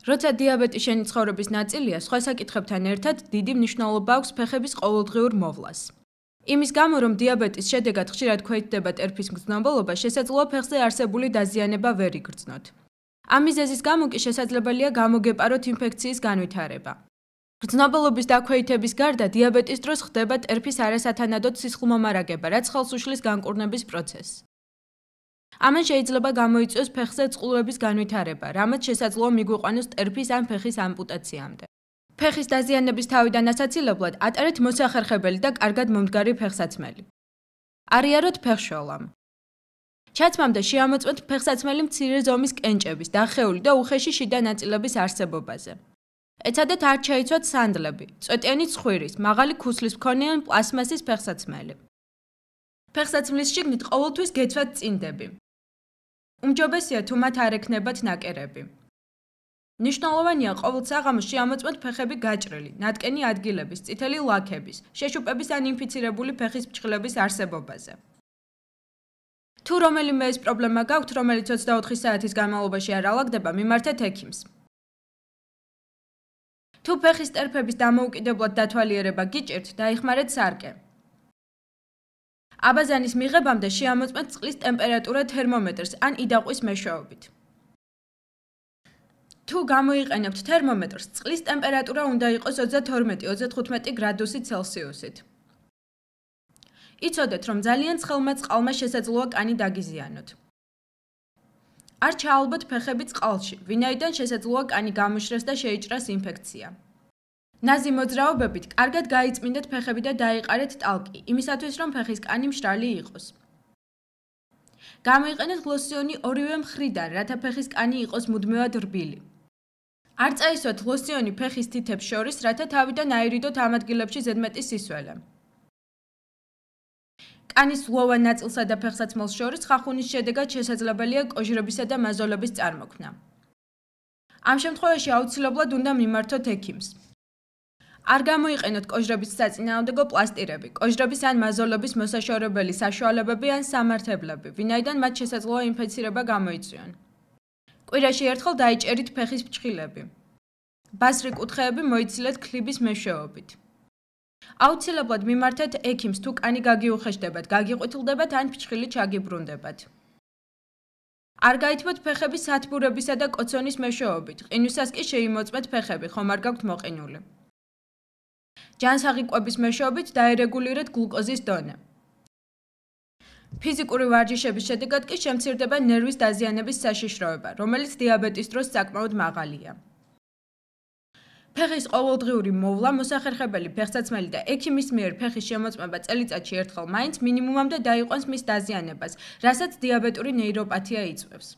როცა დიაბეტი შენი ცხოვრების ნაწილია, სხვა საკითხებთან ერთად დიდი მნიშვნელობა აქვს ფეხების ყოველდღიურ მოვლას. იმის გამო, რომ დიაბეტის შედეგად ხშირად ქვეითდება ტერფის მგრძნობელობა, შესაძლოა ფეხზე არსებული დაზიანება ვერ იგრძნოთ. ამ მიზეზის გამო კი შესაძლებელია გამოგეპაროთ ინფექციის განვითარება. მგრძნობელობის დაქვეითების გარდა დიაბეტის დროს ხდება ტერფის არასათანადოდ სისხლმომარაგება, რაც ხელს უშლის განკურნების პროცესს. ამან შეიძლება გამოიწვიოს ფეხზე წყლულების განვითარება, რამაც შესაძლოა მიგვიყვანოს ტერფის ან ფეხის ამპუტაციამდე. ფეხის დაზიანების თავიდან ასაცილებლად ატარეთ მოსახერხებელი და კარგად მომდგარი ფეხსაცმელი. არიაროთ ფეხშველამ. ჩაცმამდე შეამოწმეთ ფეხსაცმელი მცირე ზომის კენჭების, დახეული და უხეში შიდა ნაწილების არსებობაზე. ეცადეთ არ ჩაიცვათ სანდლები, წვეტიანი ცხვირის, მაღალი ქუსლის მქონე ან პლასმასის ფეხსაცმელი. ფეხსაცმლის შიგნით ყოველთვის გეცვათ წინდები. უმჯობესია თუ მათ არ ექნებათ ნაკერები. მნიშვნელოვანია ყოველ საღამოს შეამოწმოთ ფეხები გაჭრილი, ნატკენი ადგილების, წითელი ლაქების, შეშუპების ან ინფიცირებული ფეხის ფრჩხილების არსებობაზე. თუ რომელიმე ეს პრობლემა გაქვთ, რომელიც 24 საათის განმავლობაში არ ალაგდება, მიმართეთ ექიმს. თუ ფეხის ტერფების დამოუკიდებლად დათვალიერება გიჭირთ, დაიხმარეთ სარკე. აბაზანის მიღებამდე შეამოწმეთ წყლის ტემპერატურა თერმომეტრს ან იდაყვის მეშვეობით. თუ გამოიყენებთ თერმომეტრს, წყლის ტემპერატურა უნდა იყოს 32-35 გრადუსი ცელსიუსით. იცოდეთ, რომ ძალიან ცხელმა წყალმა შესაძლოა კანი დაგიზიანოთ. არ ჩაალბოთ ფეხები წყალში, ვინაიდან შესაძლოა კანი გამოშრეს და შეიჭრას ინფექცია. ნაზი მოძრაობებით კარგად გაიწმინდეთ ფეხები და დაიყარეთ ტალკი, იმისათვის, რომ ფეხის კანი მშრალი იყოს. გამოიყენეთ ლოსიონი ორივე მხრიდან, რათა ფეხის კანი იყოს მუდმივად რბილი. არ წაისვათ ლოსიონი ფეხის თითებს შორის, რათა თავიდან აირიდოთ ამ ადგილებში ზედმეტი სისველე. კანის ლუოვან ნაწილსა და ფეხსაცმელს შორის ხახუნის შედეგად შესაძლებელია კოჟრებისა და მაზოლების წარმოქმნა. ამ შემთხვევაში აუცილებლად უნდა მიმართოთ ექიმს. არ გამოიყენოთ კოჟრების საწინააღმდეგო პლასტირები, კოჟრების ან მაზოლების მოსაშორებელი საშუალებები ან სამართებლები, ვინაიდან მათ შესაძლოა ინფიცირება გამოიწვიონ. კვირაში ერთხელ დაიჭერით ფეხის ფრჩხილები. ბასრი კუთხეები მოიცილეთ ქლიბის მეშვეობით. აუცილებლად მიმართეთ ექიმს თუ კანი გაგიუხეშდებათ, გაგიყვითლდებათ ან ფრჩხილი ჩაგიბრუნდებათ. არ გაითმოთ ფეხები სათბურებისა და კოცონის მეშვეობით, ყინვისას კი შეიმოწმეთ ფეხები, ხომ არ გაქვთ მოყინული. ჯანსაღი კვების მეშვეობით დაერეგულირეთ გლუკოზის დონე. ფიზიკური ვარჯიშების შედეგად კი შემცირდება ნერვის დაზიანების საშიშროება, რომელიც დიაბეტის დროს საკმაოდ მაღალია. ფეხის ყოველდღიური მოვლა, მოსახერხებელი ფეხსაცმელი და ექიმის მიერ ფეხის შემოწმება წელიწადში ერთხელ მაინც მინიმუმამდე დაიყვანს მის დაზიანებას, რასაც დიაბეტური ნეიროპათია იწვევს.